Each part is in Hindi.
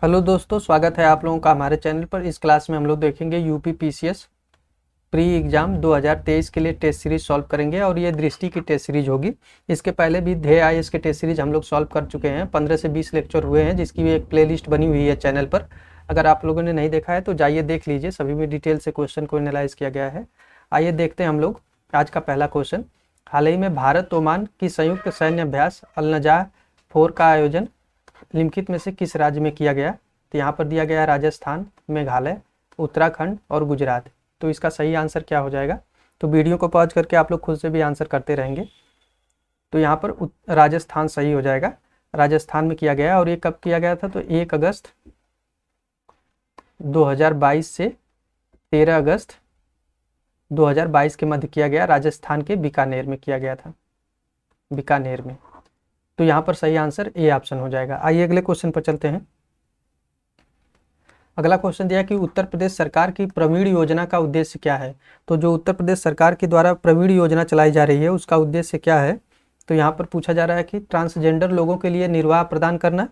हेलो दोस्तों, स्वागत है आप लोगों का हमारे चैनल पर। इस क्लास में हम लोग देखेंगे यूपी पीसीएस प्री एग्जाम 2023 के लिए टेस्ट सीरीज सॉल्व करेंगे और ये दृष्टि की टेस्ट सीरीज होगी। इसके पहले भी ध्येय आईएएस के टेस्ट सीरीज हम लोग सॉल्व कर चुके हैं। 15 से 20 लेक्चर हुए हैं, जिसकी भी एक प्लेलिस्ट बनी हुई है चैनल पर। अगर आप लोगों ने नहीं देखा है तो जाइए देख लीजिए, सभी में डिटेल से क्वेश्चन को एनालाइज किया गया है। आइए देखते हैं हम लोग आज का पहला क्वेश्चन। हाल ही में भारत ओमान की संयुक्त सैन्य अभ्यास अल नजाह 4 का आयोजन निम्नलिखित में से किस राज्य में किया गया? तो यहाँ पर दिया गया है राजस्थान, मेघालय, उत्तराखंड और गुजरात। तो इसका सही आंसर क्या हो जाएगा? तो वीडियो को पॉज करके आप लोग खुद से भी आंसर करते रहेंगे। तो यहाँ पर राजस्थान सही हो जाएगा। राजस्थान में किया गया और ये कब किया गया था? तो 1 अगस्त 2022 से 13 अगस्त 2022 के मध्य किया गया। राजस्थान के बीकानेर में किया गया था, बीकानेर में। तो यहाँ पर सही आंसर ए ऑप्शन हो जाएगा। आइए अगले क्वेश्चन पर चलते हैं। अगला क्वेश्चन दिया कि उत्तर प्रदेश सरकार की प्रवीण योजना का उद्देश्य क्या है? तो जो उत्तर प्रदेश सरकार के द्वारा प्रवीण योजना चलाई जा रही है उसका उद्देश्य क्या है? तो यहाँ पर पूछा जा रहा है कि ट्रांसजेंडर लोगों के लिए निर्वाह प्रदान करना,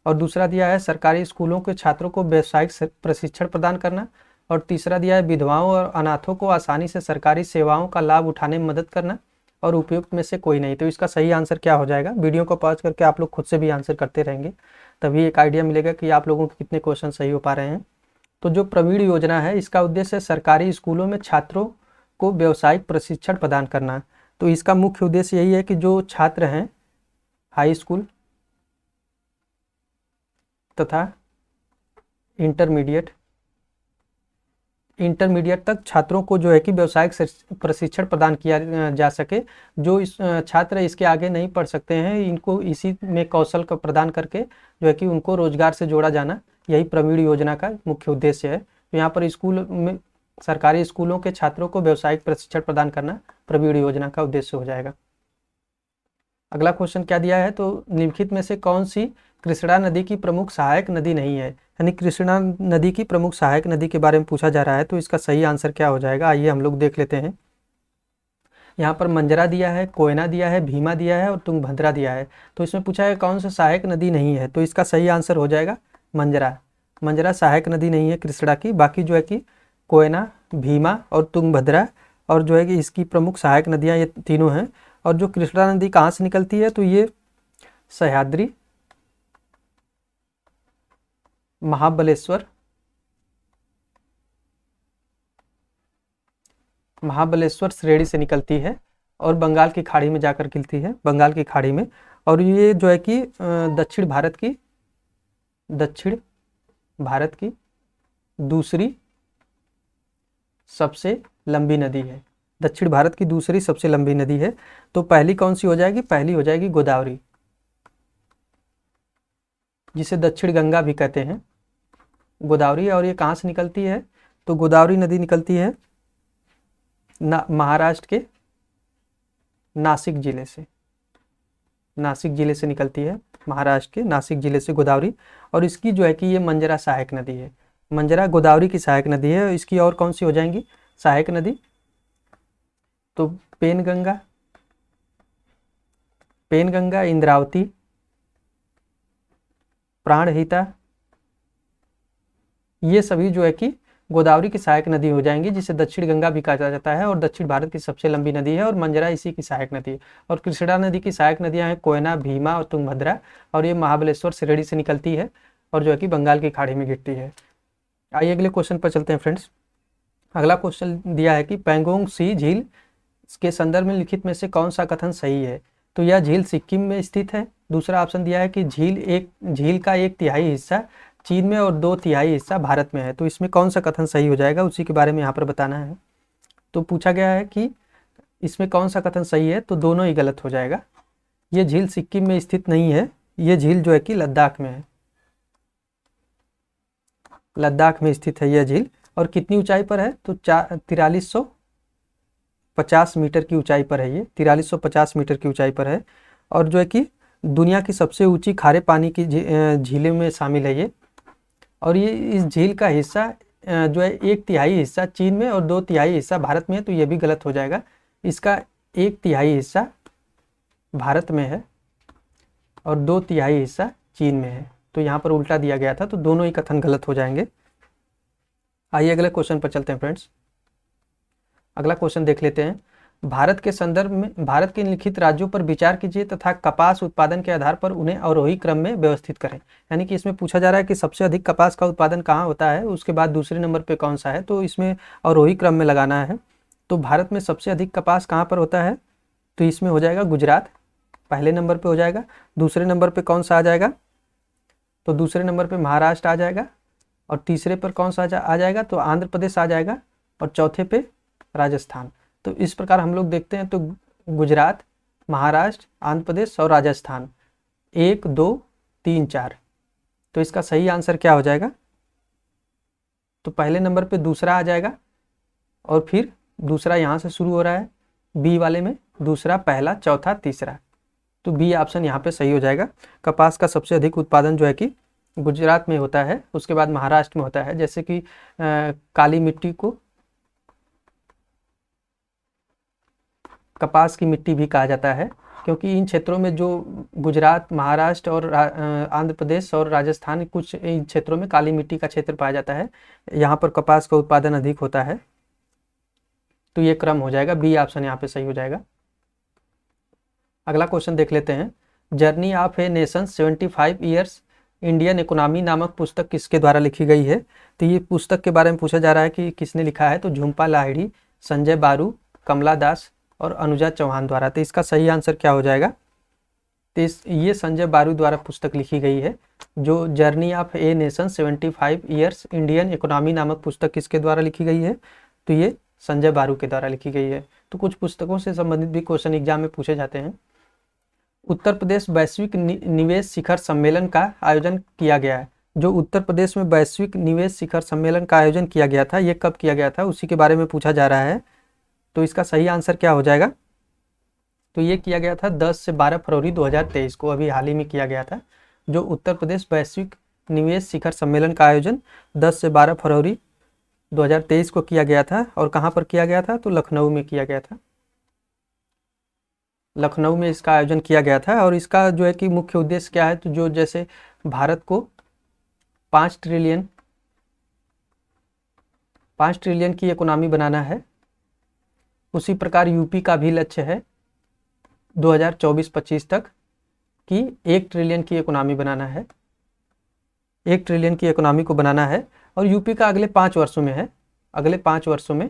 और दूसरा दिया है सरकारी स्कूलों के छात्रों को व्यावसायिक प्रशिक्षण प्रदान करना, और तीसरा दिया है विधवाओं और अनाथों को आसानी से सरकारी सेवाओं का लाभ उठाने में मदद करना, और उपयुक्त में से कोई नहीं। तो इसका सही आंसर क्या हो जाएगा? वीडियो को पॉज करके आप लोग खुद से भी आंसर करते रहेंगे, तभी एक आइडिया मिलेगा कि आप लोगों के कितने क्वेश्चन सही हो पा रहे हैं। तो जो प्रवीण योजना है इसका उद्देश्य सरकारी स्कूलों में छात्रों को व्यावसायिक प्रशिक्षण प्रदान करना। तो इसका मुख्य उद्देश्य यही है कि जो छात्र हैं हाई स्कूल तथा इंटरमीडिएट तक छात्रों को जो है कि व्यावसायिक प्रशिक्षण प्रदान किया जा सके। जो इस छात्र इसके आगे नहीं पढ़ सकते हैं, इनको इसी में कौशल का प्रदान करके जो है कि उनको रोजगार से जोड़ा जाना, यही प्रवीण योजना का मुख्य उद्देश्य है। तो यहाँ पर स्कूल में सरकारी स्कूलों के छात्रों को व्यावसायिक प्रशिक्षण प्रदान करना प्रवीण योजना का उद्देश्य हो जाएगा। अगला क्वेश्चन क्या दिया है? तो निम्नलिखित में से कौन सी कृष्णा नदी की प्रमुख सहायक नदी नहीं है? यानी कृष्णा नदी की प्रमुख सहायक नदी के बारे में पूछा जा रहा है। तो इसका सही आंसर क्या हो जाएगा? आइए हम लोग देख लेते हैं। यहाँ पर मंजरा दिया है, कोयना दिया है, भीमा दिया है और तुंगभद्रा दिया है। तो इसमें पूछा है कौन सा सहायक नदी नहीं है? तो इसका सही आंसर हो जाएगा मंजरा। मंजरा सहायक नदी नहीं है कृष्णा की। बाकी जो है कि कोयना, भीमा और तुंगभद्रा और जो है कि इसकी प्रमुख सहायक नदियाँ ये तीनों हैं। और जो कृष्णा नदी कहाँ से निकलती है? तो ये सह्याद्री, महाबलेश्वर श्रेणी से निकलती है और बंगाल की खाड़ी में जाकर गिरती है, बंगाल की खाड़ी में। और ये जो है कि दक्षिण भारत की दूसरी सबसे लंबी नदी है। दक्षिण भारत की दूसरी सबसे लंबी नदी है। तो पहली कौन सी हो जाएगी? पहली हो जाएगी गोदावरी, जिसे दक्षिण गंगा भी कहते हैं, गोदावरी। और ये कहाँ से निकलती है? तो गोदावरी नदी निकलती है महाराष्ट्र के नासिक जिले से निकलती है, महाराष्ट्र के नासिक जिले से गोदावरी। और इसकी जो है कि ये मंजरा सहायक नदी है। मंजरा गोदावरी की सहायक नदी है। इसकी और कौन सी हो जाएंगी सहायक नदी? तो पेनगंगा, इंद्रावती, प्राणहिता, ये सभी जो है कि गोदावरी की सहायक नदी हो जाएंगी, जिसे दक्षिण गंगा भी कहा जाता है और दक्षिण भारत की सबसे लंबी नदी है। और मंजरा इसी की सहायक नदी है। और कृष्णा नदी की सहायक नदियां हैं कोयना, भीमा और तुंगभद्रा। और ये महाबलेश्वर श्रेणी से निकलती है और जो है कि बंगाल की खाड़ी में गिरती है। आइए अगले क्वेश्चन पर चलते हैं फ्रेंड्स। अगला क्वेश्चन दिया है कि पैंगोंग सी झील के संदर्भ में लिखित में से कौन सा कथन सही है? तो यह झील सिक्किम में स्थित है। दूसरा ऑप्शन दिया है कि झील का 1/3 हिस्सा चीन में और 2/3 हिस्सा भारत में है। तो इसमें कौन सा कथन सही हो जाएगा, उसी के बारे में यहाँ पर बताना है। तो पूछा गया है कि इसमें कौन सा कथन सही है? तो दोनों ही गलत हो जाएगा। ये झील सिक्किम में स्थित नहीं है, ये झील जो है कि लद्दाख में है, लद्दाख में स्थित है यह झील। और कितनी ऊंचाई पर है? तो 4350 मीटर की ऊंचाई पर है। ये 4350 मीटर की ऊंचाई पर है। और जो है कि दुनिया की सबसे ऊंची खारे पानी की झीलों में शामिल है ये। और ये इस झील का हिस्सा जो है 1/3 हिस्सा चीन में और 2/3 हिस्सा भारत में है। तो ये भी गलत हो जाएगा। इसका 1/3 हिस्सा भारत में है और 2/3 हिस्सा चीन में है। तो यहाँ पर उल्टा दिया गया था, तो दोनों ही कथन गलत हो जाएंगे। आइए अगले क्वेश्चन पर चलते हैं फ्रेंड्स। अगला क्वेश्चन देख लेते हैं। भारत के संदर्भ में भारत के निम्नलिखित राज्यों पर विचार कीजिए तथा कपास उत्पादन के आधार पर उन्हें अवरोही क्रम में व्यवस्थित करें। यानी कि इसमें पूछा जा रहा है कि सबसे अधिक कपास का उत्पादन कहाँ होता है, उसके बाद दूसरे नंबर पे कौन सा है, तो इसमें अवरोही क्रम में लगाना है। तो भारत में सबसे अधिक कपास कहाँ पर होता है, तो इसमें हो जाएगा गुजरात, पहले नंबर पर हो जाएगा। दूसरे नंबर पर कौन सा आ जाएगा, तो दूसरे नंबर पर महाराष्ट्र आ जाएगा, और तीसरे पर कौन सा आ जाएगा, तो आंध्र प्रदेश आ जाएगा, और चौथे पे राजस्थान। तो इस प्रकार हम लोग देखते हैं तो गुजरात, महाराष्ट्र, आंध्र प्रदेश और राजस्थान 1 2 3 4। तो इसका सही आंसर क्या हो जाएगा, तो पहले नंबर पे दूसरा आ जाएगा, और फिर दूसरा यहाँ से शुरू हो रहा है, बी वाले में दूसरा, पहला, चौथा, तीसरा। तो बी ऑप्शन यहाँ पे सही हो जाएगा। कपास का सबसे अधिक उत्पादन जो है कि गुजरात में होता है, उसके बाद महाराष्ट्र में होता है। जैसे कि काली मिट्टी को कपास की मिट्टी भी कहा जाता है, क्योंकि इन क्षेत्रों में जो गुजरात, महाराष्ट्र और आंध्र प्रदेश और राजस्थान, कुछ इन क्षेत्रों में काली मिट्टी का क्षेत्र पाया जाता है, यहाँ पर कपास का उत्पादन अधिक होता है। तो ये क्रम हो जाएगा, बी ऑप्शन यहाँ पे सही हो जाएगा। अगला क्वेश्चन देख लेते हैं। Journey of a nation 75 years Indian economy नामक पुस्तक किसके द्वारा लिखी गई है। तो ये पुस्तक के बारे में पूछा जा रहा है कि किसने लिखा है, तो झुम्पा लाहिड़ी, संजय बारू, कमला दास और अनुजा चौहान द्वारा। तो इसका सही आंसर क्या हो जाएगा, तो ये संजय बारू द्वारा पुस्तक लिखी गई है। जो journey of a nation 75 years Indian economy नामक पुस्तक किसके द्वारा लिखी गई है, तो ये संजय बारू के द्वारा लिखी गई है। तो कुछ पुस्तकों से संबंधित भी क्वेश्चन एग्जाम में पूछे जाते हैं। उत्तर प्रदेश वैश्विक निवेश शिखर सम्मेलन का आयोजन किया गया है। जो उत्तर प्रदेश में वैश्विक निवेश शिखर सम्मेलन का आयोजन किया गया था, ये कब किया गया था, उसी के बारे में पूछा जा रहा है। तो इसका सही आंसर क्या हो जाएगा, तो ये किया गया था 10 से 12 फरवरी 2023 को, अभी हाल ही में किया गया था। जो उत्तर प्रदेश वैश्विक निवेश शिखर सम्मेलन का आयोजन 10 से 12 फरवरी 2023 को किया गया था। और कहाँ पर किया गया था, तो लखनऊ में किया गया था। लखनऊ में इसका आयोजन किया गया था। और इसका जो है कि मुख्य उद्देश्य क्या है, तो जो जैसे भारत को 5 ट्रिलियन की इकोनॉमी बनाना है, उसी प्रकार यूपी का भी लक्ष्य है 2024-25 तक कि 1 ट्रिलियन की इकोनॉमी बनाना है, 1 ट्रिलियन की इकोनॉमी को बनाना है। और यूपी का अगले 5 वर्षों में है, अगले 5 वर्षों में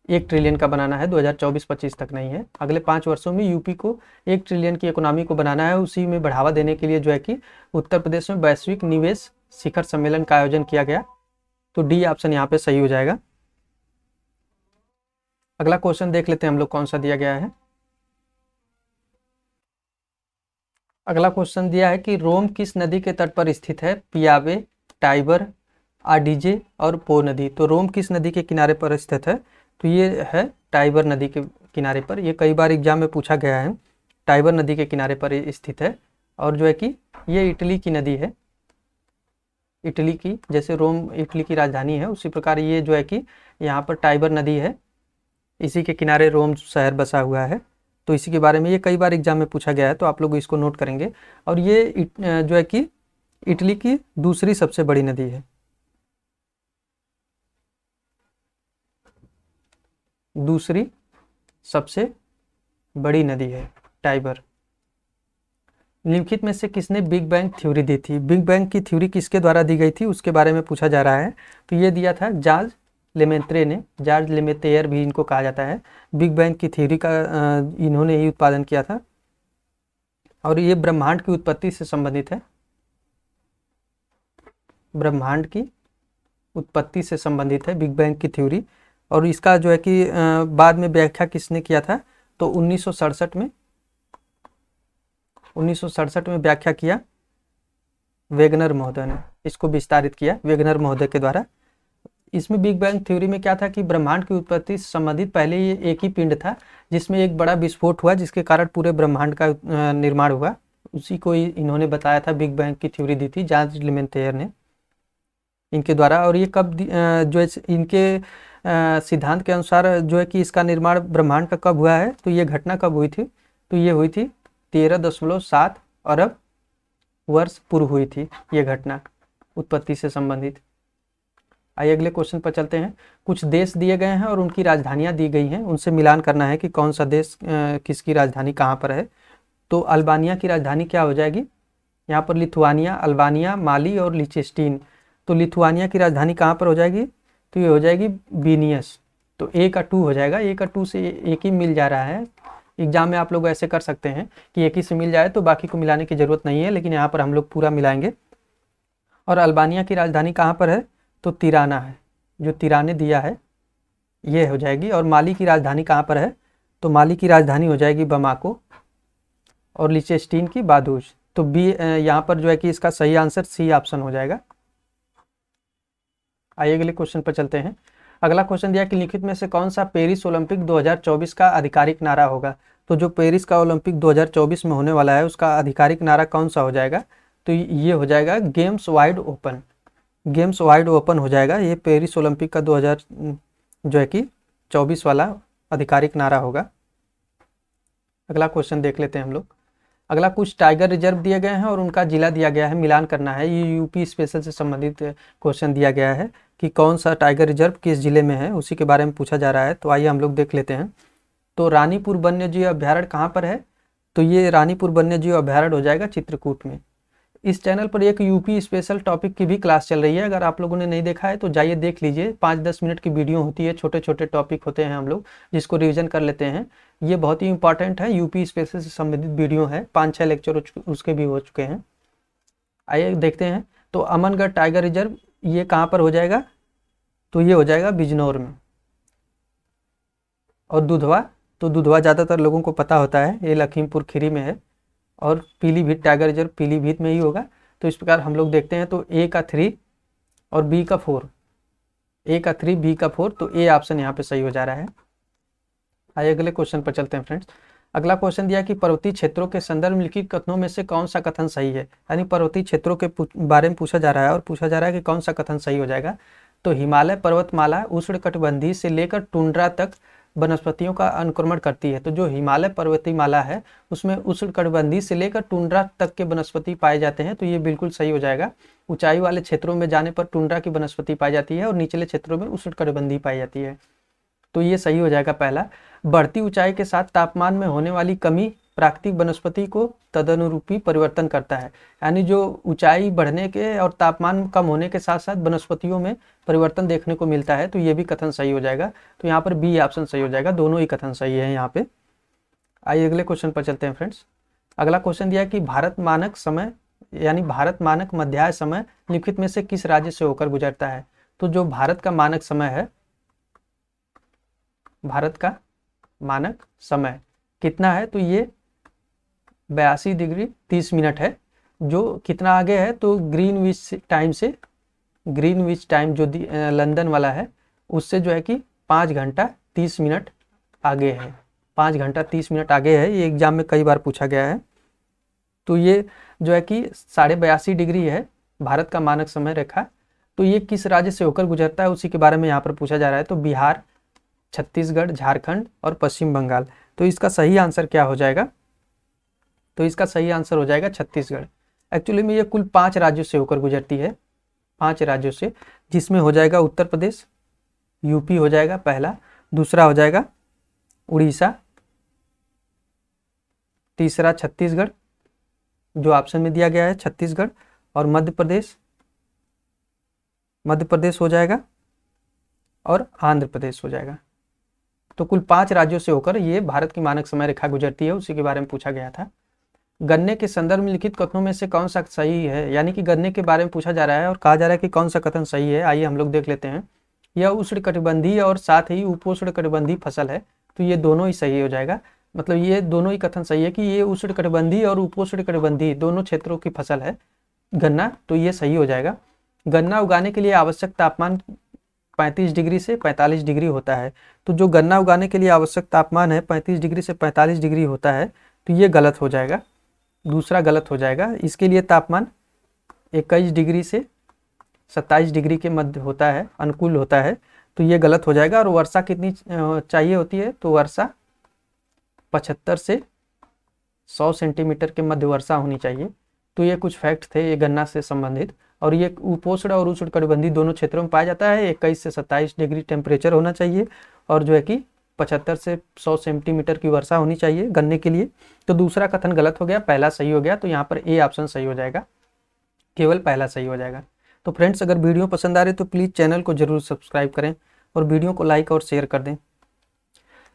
1 ट्रिलियन का बनाना है, 2024-25 तक नहीं है। अगले 5 वर्षों में यूपी को 1 ट्रिलियन की इकोनॉमी को बनाना है। उसी में बढ़ावा देने के लिए जो है कि उत्तर प्रदेश में वैश्विक निवेश शिखर सम्मेलन का आयोजन किया गया। तो डी ऑप्शन यहाँ पे सही हो जाएगा। अगला क्वेश्चन देख लेते हैं हम लोग कौन सा दिया गया है। अगला क्वेश्चन दिया है कि रोम किस नदी के तट पर स्थित है, पियावे, टाइबर, आडीजे और पो नदी। तो रोम किस नदी के किनारे पर स्थित है, तो ये है टाइबर नदी के किनारे पर। ये कई बार एग्जाम में पूछा गया है, टाइबर नदी के किनारे पर स्थित है। और जो है कि ये इटली की नदी है, इटली की, जैसे रोम इटली की राजधानी है, उसी प्रकार ये जो है कि यहाँ पर टाइबर नदी है, इसी के किनारे रोम शहर बसा हुआ है। तो इसी के बारे में ये कई बार एग्जाम में पूछा गया है, तो आप लोग इसको नोट करेंगे। और ये जो है कि इटली की दूसरी सबसे बड़ी नदी है, दूसरी सबसे बड़ी नदी है टाइबर। निम्नलिखित में से किसने बिग बैंग थ्योरी दी थी। बिग बैंग की थ्योरी किसके द्वारा दी गई थी, उसके बारे में पूछा जा रहा है। तो ये दिया था जॉर्ज लेमेत्रे ने, जॉर्ज लेमेतेयर भी इनको कहा जाता है। बिग बैंग की थ्योरी का इन्होंने ही उत्पादन किया था। और ये ब्रह्मांड की उत्पत्ति से संबंधित है, ब्रह्मांड की उत्पत्ति से संबंधित है बिग बैंग की थ्योरी। और इसका जो है कि बाद में व्याख्या किसने किया था, तो 1967 में व्याख्या किया वेगनर महोदय ने, इसको विस्तारित किया वेगनर महोदय के द्वारा। इसमें बिग बैंग थ्योरी में क्या था कि ब्रह्मांड की उत्पत्ति से संबंधित पहले ये एक ही पिंड था, जिसमें एक बड़ा विस्फोट हुआ, जिसके कारण पूरे ब्रह्मांड का निर्माण हुआ। उसी को इन्होंने बताया था, बिग बैंग की थ्योरी दी थी जॉर्ज लेमेतेयर ने इनके द्वारा। और ये कब जो है इनके सिद्धांत के अनुसार जो है कि इसका निर्माण ब्रह्मांड का कब हुआ है, तो ये घटना कब हुई थी, तो ये हुई थी 13.7 अरब वर्ष पूर्व हुई थी ये घटना उत्पत्ति से संबंधित। आइए अगले क्वेश्चन पर चलते हैं। कुछ देश दिए गए हैं और उनकी राजधानियां दी गई हैं, उनसे मिलान करना है कि कौन सा देश किसकी राजधानी कहाँ पर है। तो अल्बानिया की राजधानी क्या हो जाएगी, यहाँ पर लिथुआनिया, अल्बानिया, माली और लिचेस्टीन। तो लिथुआनिया की राजधानी कहाँ पर हो जाएगी, तो ये हो जाएगी विनियस। तो ए का 2 हो जाएगा, ए का 2 से एक ही मिल जा रहा है। एग्जाम में आप लोग ऐसे कर सकते हैं कि एक ही से मिल जाए तो बाकी को मिलाने की जरूरत नहीं है, लेकिन यहाँ पर हम लोग पूरा मिलाएंगे। और अल्बानिया की राजधानी कहाँ पर है, तो तिराना है, जो तिराने दिया है ये हो जाएगी। और माली की राजधानी कहाँ पर है, तो माली की राजधानी हो जाएगी बमाको, और लिचेस्टीन की बादूश। तो बी यहाँ पर जो है कि इसका सही आंसर सी ऑप्शन हो जाएगा। आइए अगले क्वेश्चन पर चलते हैं। अगला क्वेश्चन दिया कि लिखित में से कौन सा पेरिस ओलंपिक 2024 का आधिकारिक नारा होगा। तो जो पेरिस का ओलंपिक 2024 में होने वाला है उसका आधिकारिक नारा कौन सा हो जाएगा, तो ये हो जाएगा games wide open. Games wide open हो जाएगा, ये पेरिस ओलंपिक का 2024 वाला आधिकारिक नारा होगा। अगला क्वेश्चन देख लेते हैं हम लोग। अगला कुछ टाइगर रिजर्व दिए गए हैं और उनका जिला दिया गया है, मिलान करना है। ये यूपी स्पेशल से संबंधित क्वेश्चन दिया गया है कि कौन सा टाइगर रिजर्व किस जिले में है, उसी के बारे में पूछा जा रहा है। तो आइए हम लोग देख लेते हैं। तो रानीपुर वन्यजीव अभ्यारण्य कहाँ पर है, तो ये रानीपुर वन्यजीव अभ्यारण्य हो जाएगा चित्रकूट में। इस चैनल पर एक यूपी स्पेशल टॉपिक की भी क्लास चल रही है, अगर आप लोगों ने नहीं देखा है तो जाइए देख लीजिए। 5-10 मिनट की वीडियो होती है, छोटे छोटे टॉपिक होते हैं हम लोग जिसको रिवीजन कर लेते हैं। ये बहुत ही इंपॉर्टेंट है, यूपी स्पेशल से संबंधित वीडियो है, 5-6 लेक्चर उसके भी हो चुके हैं। आइए देखते हैं। तो अमनगढ़ टाइगर रिजर्व ये कहाँ पर हो जाएगा, तो ये हो जाएगा बिजनौर में। और दुधवा, तो दुधवा ज़्यादातर लोगों को पता होता है, ये लखीमपुर खीरी में है। और पीलीभीत टाइगर रिजर्व पीलीभीत में ही होगा। तो इस प्रकार हम लोग देखते हैं। तो ए का 3 और बी का 4, ए का 3 बी का 4, तो ए ऑप्शन यहाँ पे सही हो जा रहा है। आइए अगले क्वेश्चन पर चलते हैं फ्रेंड्स। अगला क्वेश्चन दिया कि पर्वतीय क्षेत्रों के संदर्भ में लिखित कथनों में से कौन सा कथन सही है। यानी पर्वतीय क्षेत्रों के बारे में पूछा जा रहा है और पूछा जा रहा है कि कौन सा कथन सही हो जाएगा। तो हिमालय पर्वतमाला उष्णकटिबंधीय से लेकर टुंड्रा तक वनस्पतियों का अनुक्रमण करती है। तो जो हिमालय पर्वतीमाला है उसमें उष्णकटिबंधीय से लेकर टुंड्रा तक के वनस्पति पाए जाते हैं, तो ये बिल्कुल सही हो जाएगा। ऊंचाई वाले क्षेत्रों में जाने पर टुंड्रा की वनस्पति पाई जाती है और निचले क्षेत्रों में उष्णकटिबंधीय पाई जाती है, तो ये सही हो जाएगा पहला। बढ़ती ऊंचाई के साथ तापमान में होने वाली कमी प्राकृतिक वनस्पति को तदनुरूपी परिवर्तन करता है। यानी जो ऊंचाई बढ़ने के और तापमान कम होने के साथ साथ वनस्पतियों में परिवर्तन देखने को मिलता है, तो ये भी कथन सही हो जाएगा। तो यहाँ पर बी ऑप्शन सही हो जाएगा, दोनों ही कथन सही है यहाँ पे। आइए अगले क्वेश्चन पर चलते हैं फ्रेंड्स। अगला क्वेश्चन दिया है कि भारत मानक समय यानी भारत मानक मध्याह्न समय निम्नलिखित में से किस राज्य से होकर गुजरता है। तो जो भारत का मानक समय है, भारत का मानक समय कितना है, तो ये 82 डिग्री 30 मिनट है। जो कितना आगे है, तो ग्रीनविच टाइम से, ग्रीनविच टाइम जो लंदन वाला है उससे जो है कि 5 घंटा 30 मिनट आगे है, 5 घंटा 30 मिनट आगे है। ये एग्जाम में कई बार पूछा गया है। तो ये जो है कि 82.5 डिग्री है भारत का मानक समय रेखा। तो ये किस राज्य से होकर गुजरता है उसी के बारे में यहाँ पर पूछा जा रहा है। तो बिहार, छत्तीसगढ़, झारखंड और पश्चिम बंगाल। तो इसका सही आंसर क्या हो जाएगा, तो इसका सही आंसर हो जाएगा छत्तीसगढ़। एक्चुअली में ये कुल 5 राज्यों से होकर गुजरती है, 5 राज्यों से, जिसमें हो जाएगा उत्तर प्रदेश, यूपी हो जाएगा पहला, दूसरा हो जाएगा उड़ीसा, तीसरा छत्तीसगढ़ जो ऑप्शन में दिया गया है छत्तीसगढ़, और मध्य प्रदेश हो जाएगा, और आंध्र प्रदेश हो जाएगा। तो कुल 5 राज्यों से होकर ये भारत की मानक समय रेखा गुजरती है, उसी के बारे में पूछा गया था। गन्ने के संदर्भ में लिखित कथनों में से कौन सा सही है, यानी कि गन्ने के बारे में पूछा जा रहा है और कहा जा रहा है कि कौन सा कथन सही है। आइए हम लोग देख लेते हैं। यह उष्णकटिबंधीय और साथ ही उपोष्णकटिबंधीय फसल है, तो ये दोनों ही सही हो जाएगा। मतलब ये दोनों ही कथन सही है कि ये उष्णकटिबंधीय और उपोष्णकटिबंधीय दोनों क्षेत्रों की फसल है गन्ना, तो ये सही हो जाएगा। गन्ना उगाने के लिए आवश्यक तापमान 35 डिग्री से 45 डिग्री होता है। तो जो गन्ना उगाने के लिए आवश्यक तापमान है 35 डिग्री से 45 डिग्री होता है, तो ये गलत हो जाएगा, दूसरा गलत हो जाएगा। इसके लिए तापमान 21 डिग्री से 27 डिग्री के मध्य होता है, अनुकूल होता है, तो ये गलत हो जाएगा। और वर्षा कितनी चाहिए होती है, तो वर्षा 75 से 100 सेंटीमीटर के मध्य वर्षा होनी चाहिए, तो ये कुछ फैक्ट थे ये गन्ना से संबंधित। और ये उपोष्ण और उष्णकटिबंधीय दोनों क्षेत्रों में पाया जाता है। 21 से 27 डिग्री टेम्परेचर होना चाहिए और जो है कि 75 से 100 सेंटीमीटर की वर्षा होनी चाहिए गन्ने के लिए। तो दूसरा कथन गलत हो गया, पहला सही हो गया। तो यहाँ पर ए ऑप्शन सही हो जाएगा, केवल पहला सही हो जाएगा। तो फ्रेंड्स, अगर वीडियो पसंद आ रही तो प्लीज़ चैनल को जरूर सब्सक्राइब करें और वीडियो को लाइक और शेयर कर दें।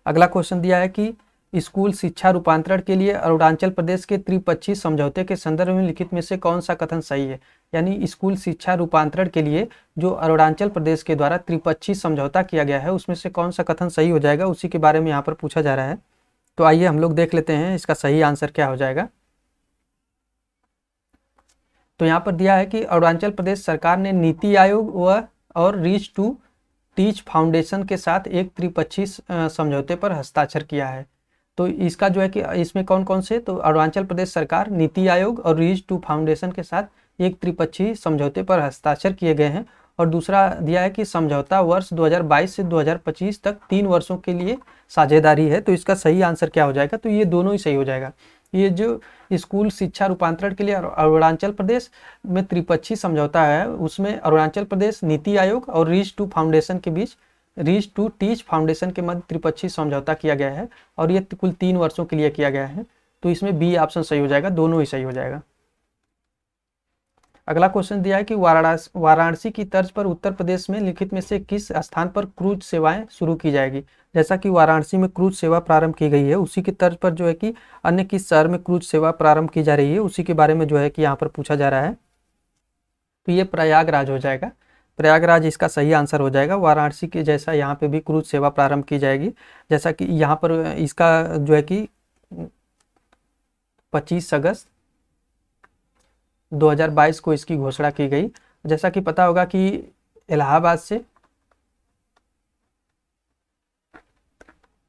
अगला क्वेश्चन दिया है कि स्कूल शिक्षा रूपांतरण के लिए अरुणाचल प्रदेश के त्रिपक्षीय समझौते के संदर्भ में लिखित में से कौन सा कथन सही है। यानी स्कूल शिक्षा रूपांतरण के लिए जो अरुणाचल प्रदेश के द्वारा त्रिपक्षीय समझौता किया गया है उसमें से कौन सा कथन सही हो जाएगा, उसी के बारे में यहाँ पर पूछा जा रहा है। तो आइए हम लोग देख लेते हैं इसका सही आंसर क्या हो जाएगा। तो यहाँ पर दिया है कि अरुणाचल प्रदेश सरकार ने नीति आयोग और रीच टू टीच फाउंडेशन के साथ एक त्रिपक्षीय समझौते पर हस्ताक्षर किया है। तो इसका जो है कि इसमें कौन कौन से, तो अरुणाचल प्रदेश सरकार, नीति आयोग और रीच टू फाउंडेशन के साथ एक त्रिपक्षीय समझौते पर हस्ताक्षर किए गए हैं। और दूसरा दिया है कि समझौता वर्ष 2022 से 2025 तक 3 वर्षों के लिए साझेदारी है। तो इसका सही आंसर क्या हो जाएगा, तो ये दोनों ही सही हो जाएगा। ये जो स्कूल शिक्षा रूपांतरण के लिए अरुणाचल प्रदेश में त्रिपक्षीय समझौता है उसमें अरुणाचल प्रदेश, नीति आयोग और रीच टू फाउंडेशन के बीच, रीच टू टीच फाउंडेशन के मध्य त्रिपक्षीय समझौता किया गया है और ये कुल 3 वर्षों के लिए किया गया है। तो इसमें बी ऑप्शन सही हो जाएगा, दोनों ही सही हो जाएगा। अगला क्वेश्चन दिया है कि वाराणसी की तर्ज पर उत्तर प्रदेश में लिखित में से किस स्थान पर क्रूज सेवाएं शुरू की जाएगी। जैसा कि वाराणसी में क्रूज सेवा प्रारंभ की गई है उसी की तर्ज पर जो है कि अन्य किस शहर में क्रूज सेवा प्रारंभ की जा रही है, उसी के बारे में जो है कि यहाँ पर पूछा जा रहा है। तो ये प्रयागराज हो जाएगा, प्रयागराज इसका सही आंसर हो जाएगा। वाराणसी के जैसा यहाँ पे भी क्रूज सेवा प्रारंभ की जाएगी, जैसा कि यहाँ पर इसका जो है कि 25 अगस्त 2022 को इसकी घोषणा की गई। जैसा कि पता होगा कि इलाहाबाद से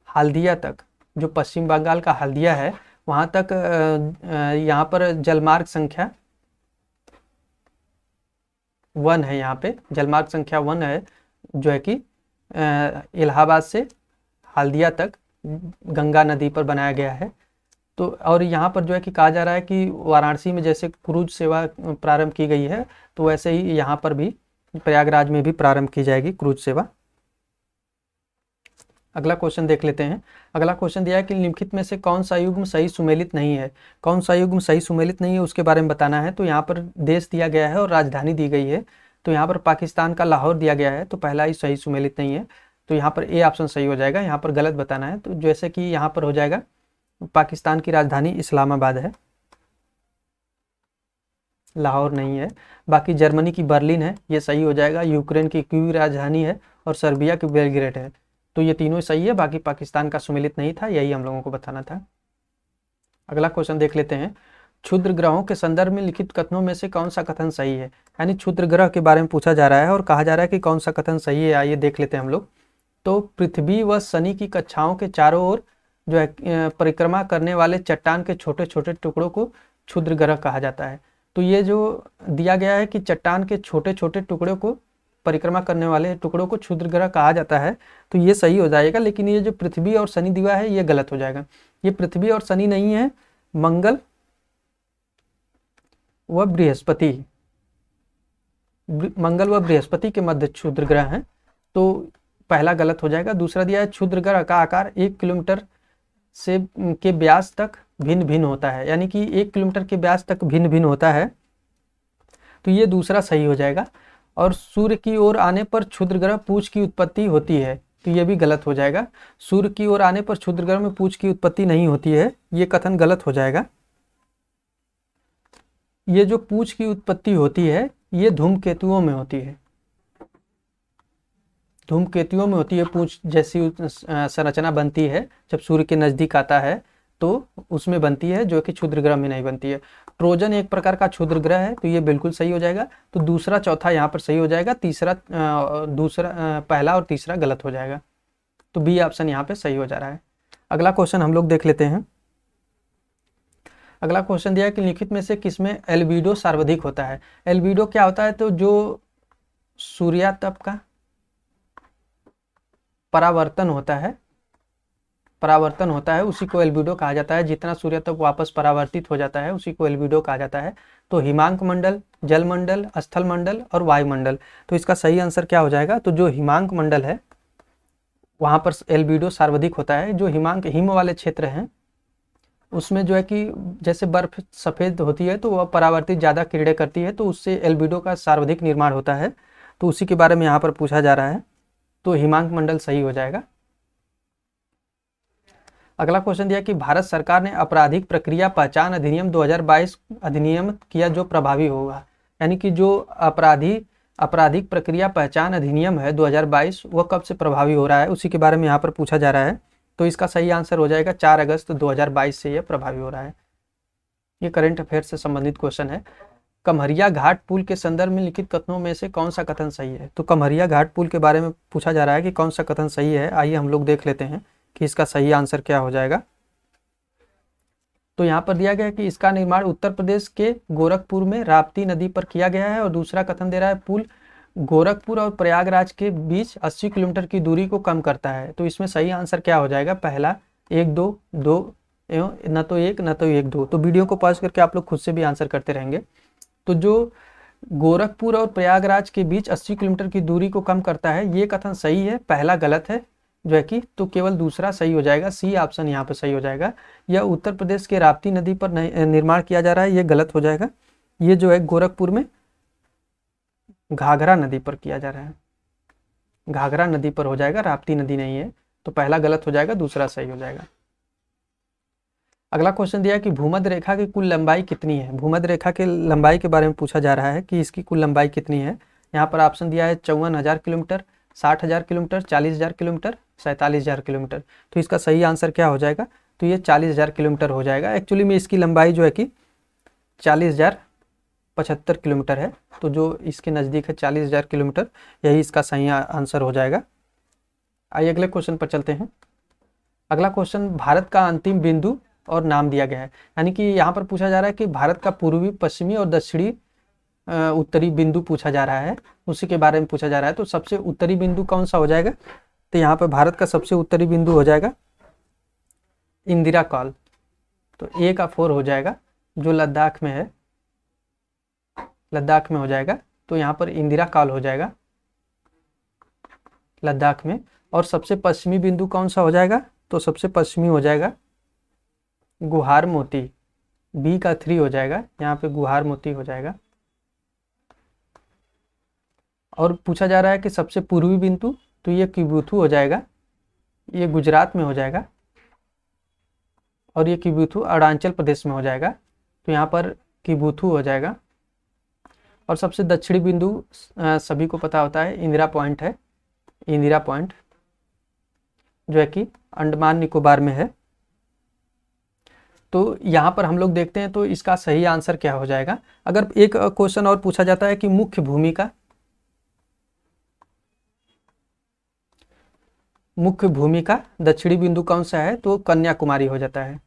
हल्दिया तक, जो पश्चिम बंगाल का हल्दिया है वहाँ तक यहाँ पर जलमार्ग संख्या 1 है। यहाँ पे जलमार्ग संख्या 1 है जो है कि इलाहाबाद से हल्दिया तक गंगा नदी पर बनाया गया है। तो और यहाँ पर जो है कि कहा जा रहा है कि वाराणसी में जैसे क्रूज सेवा प्रारंभ की गई है तो वैसे ही यहाँ पर भी प्रयागराज में भी प्रारंभ की जाएगी क्रूज सेवा। अगला क्वेश्चन देख लेते हैं। अगला क्वेश्चन दिया है कि निम्नलिखित में से कौन सा युग्म सही सुमेलित नहीं है। कौन सा युग्म सही सुमेलित नहीं है उसके बारे में बताना है। तो यहाँ पर देश दिया गया है और राजधानी दी गई है। तो यहाँ पर पाकिस्तान का लाहौर दिया गया है, तो पहला ही सही सुमेलित नहीं है। तो यहाँ पर ए ऑप्शन सही हो जाएगा, यहाँ पर गलत बताना है। तो जैसे कि यहाँ पर हो जाएगा पाकिस्तान की राजधानी इस्लामाबाद है, लाहौर नहीं है। बाकी जर्मनी की बर्लिन है, ये सही हो जाएगा। यूक्रेन की कीव राजधानी है और सर्बिया की बेलग्रेड है। तो ये तीनों सही है, बाकी पाकिस्तान का सुमेलित नहीं था, यही हम लोगों को बताना था। अगला क्वेश्चन देख लेते हैं। क्षुद्र ग्रहों के संदर्भ में लिखित कथनों में से कौन सा कथन सही है। यानी क्षुद्र ग्रह के बारे में पूछा जा रहा है और कहा जा रहा है कि कौन सा कथन सही है, आइए देख लेते हैं हम लोग। तो पृथ्वी व शनि की कक्षाओं के चारों ओर जो है परिक्रमा करने वाले चट्टान के छोटे छोटे टुकड़ों को क्षुद्र ग्रह कहा जाता है। तो ये जो दिया गया है कि चट्टान के छोटे छोटे टुकड़ों को परिक्रमा करने वाले टुकड़ों को क्षुद्र ग्रह कहा जाता है, तो ये सही हो जाएगा। लेकिन ये जो पृथ्वी और शनि दिया है ये गलत हो जाएगा। ये पृथ्वी और शनि नहीं है, मंगल व बृहस्पति, मंगल व बृहस्पति के मध्य क्षुद्र ग्रह हैं, तो पहला गलत हो जाएगा। दूसरा दिया है क्षुद्र ग्रह का आकार 1 किलोमीटर से के व्यास तक भिन्न भिन्न होता है। यानी कि 1 किलोमीटर के व्यास तक भिन्न भिन्न होता है, तो ये दूसरा सही हो जाएगा। और सूर्य की ओर आने पर क्षुद्र ग्रह पूंछ की उत्पत्ति होती है, तो ये भी गलत हो जाएगा। सूर्य की ओर आने पर क्षुद्र ग्रह में पूंछ की उत्पत्ति नहीं होती है, ये कथन गलत हो जाएगा। ये जो पूंछ की उत्पत्ति होती है ये धूमकेतुओं में होती है, धूमकेतुओं में होती है पूंछ जैसी संरचना बनती है जब सूर्य के नज़दीक आता है, तो उसमें बनती है, जो कि क्षुद्र ग्रह में नहीं बनती है। ट्रोजन एक प्रकार का क्षुद्र ग्रह है, तो ये बिल्कुल सही हो जाएगा। तो दूसरा चौथा यहाँ पर सही हो जाएगा, पहला और तीसरा गलत हो जाएगा। तो बी ऑप्शन यहाँ पे सही हो जा रहा है। अगला क्वेश्चन हम लोग देख लेते हैं। अगला क्वेश्चन दिया है कि लिखित में से किसमें एल्बिडो सर्वाधिक होता है। एल्बिडो क्या होता है, तो जो सूर्यातप का परावर्तन होता है परावर्तन होता है उसी को एल्बिडो कहा जाता है। जितना सूर्य तक वापस परावर्तित हो जाता है उसी को एल्बिडो कहा जाता है। तो हिमांक मंडल, जल मंडल, स्थल मंडल और वायुमंडल। तो इसका सही आंसर क्या हो जाएगा? तो जो हिमांक मंडल है वहाँ पर एल्बिडो सर्वाधिक होता है। जो हिमांक हिम वाले क्षेत्र हैं उसमें जो है कि जैसे बर्फ सफ़ेद होती है तो वह परावर्तित ज़्यादा किरणें करती है, तो उससे एल्बिडो का सर्वाधिक निर्माण होता है। तो उसी के बारे में यहाँ पर पूछा जा रहा है। तो हिमांक मंडल सही हो जाएगा। अगला क्वेश्चन दिया कि भारत सरकार ने आपराधिक प्रक्रिया पहचान अधिनियम 2022 अधिनियम किया जो प्रभावी होगा। यानी कि जो आपराधिक प्रक्रिया पहचान अधिनियम है 2022 वह कब से प्रभावी हो रहा है, उसी के बारे में यहाँ पर पूछा जा रहा है। तो इसका सही आंसर हो जाएगा 4 अगस्त 2022 से यह प्रभावी हो रहा है। ये करंट अफेयर से संबंधित क्वेश्चन है। कमहरिया घाट पुल के संदर्भ में लिखित कथनों में से कौन सा कथन सही है? तो कमहरिया घाट पुल के बारे में पूछा जा रहा है कि कौन सा कथन सही है। आइए हम लोग देख लेते हैं कि इसका सही आंसर क्या हो जाएगा। तो यहाँ पर दिया गया है कि इसका निर्माण उत्तर प्रदेश के गोरखपुर में राप्ती नदी पर किया गया है। और दूसरा कथन दे रहा है पुल गोरखपुर और प्रयागराज के बीच 80 किलोमीटर की दूरी को कम करता है। तो इसमें सही आंसर क्या हो जाएगा? पहला 1 2 2 एवं न तो 1 न तो 1 2। तो वीडियो को पॉज करके आप लोग खुद से भी आंसर करते रहेंगे। तो जो गोरखपुर और प्रयागराज के बीच 80 किलोमीटर की दूरी को कम करता है ये कथन सही है, पहला गलत है जो है कि, तो केवल दूसरा सही हो जाएगा। सी ऑप्शन यहाँ पे सही हो जाएगा। यह उत्तर प्रदेश के राप्ती नदी पर निर्माण किया जा रहा है, ये गलत हो जाएगा। ये जो है गोरखपुर में घाघरा नदी पर किया जा रहा है, घाघरा नदी पर हो जाएगा, राप्ती नदी नहीं है। तो पहला गलत हो जाएगा, दूसरा सही हो जाएगा। अगला क्वेश्चन दिया है कि भूमध्य रेखा की कुल लंबाई कितनी है? भूमध्य रेखा के लंबाई के बारे में पूछा जा रहा है कि इसकी कुल लंबाई कितनी है। यहाँ पर ऑप्शन दिया है 54,000 किलोमीटर, 60,000 किलोमीटर, 40,000 किलोमीटर, 47,000 किलोमीटर। तो इसका सही आंसर क्या हो जाएगा? तो ये 40,000 किलोमीटर हो जाएगा। एक्चुअली में इसकी लंबाई जो है कि 40,075 किलोमीटर है। तो जो इसके नज़दीक है 40,000 किलोमीटर, यही इसका सही आंसर हो जाएगा। आइए अगले क्वेश्चन पर चलते हैं। अगला क्वेश्चन भारत का अंतिम बिंदु और नाम दिया गया है। यानी कि यहाँ पर पूछा जा रहा है कि भारत का पूर्वी, पश्चिमी और दक्षिणी उत्तरी बिंदु पूछा जा रहा है, उसी के बारे में पूछा जा रहा है। तो सबसे उत्तरी बिंदु कौन सा हो जाएगा? तो यहाँ पर भारत का सबसे उत्तरी बिंदु हो जाएगा इंदिरा कॉल। तो A का 4 हो जाएगा, जो लद्दाख में है, लद्दाख में हो जाएगा। तो यहाँ पर इंदिरा कॉल हो जाएगा लद्दाख में। और सबसे पश्चिमी बिंदु कौन सा हो जाएगा? तो सबसे पश्चिमी हो जाएगा गुहार मोती, B का 3 हो जाएगा, यहाँ पे गुहार मोती हो जाएगा। और पूछा जा रहा है कि सबसे पूर्वी बिंदु, तो ये किबुथु हो जाएगा, ये गुजरात में हो जाएगा। और ये किबुथु अरुणाचल प्रदेश में हो जाएगा। तो यहाँ पर किबुथु हो जाएगा। और सबसे दक्षिणी बिंदु सभी को पता होता है इंदिरा पॉइंट है, इंदिरा पॉइंट जो है कि अंडमान निकोबार में है। तो यहाँ पर हम लोग देखते हैं तो इसका सही आंसर क्या हो जाएगा। अगर एक क्वेश्चन और पूछा जाता है कि मुख्य भूमिका दक्षिणी बिंदु कौन सा है? तो कन्याकुमारी हो जाता है,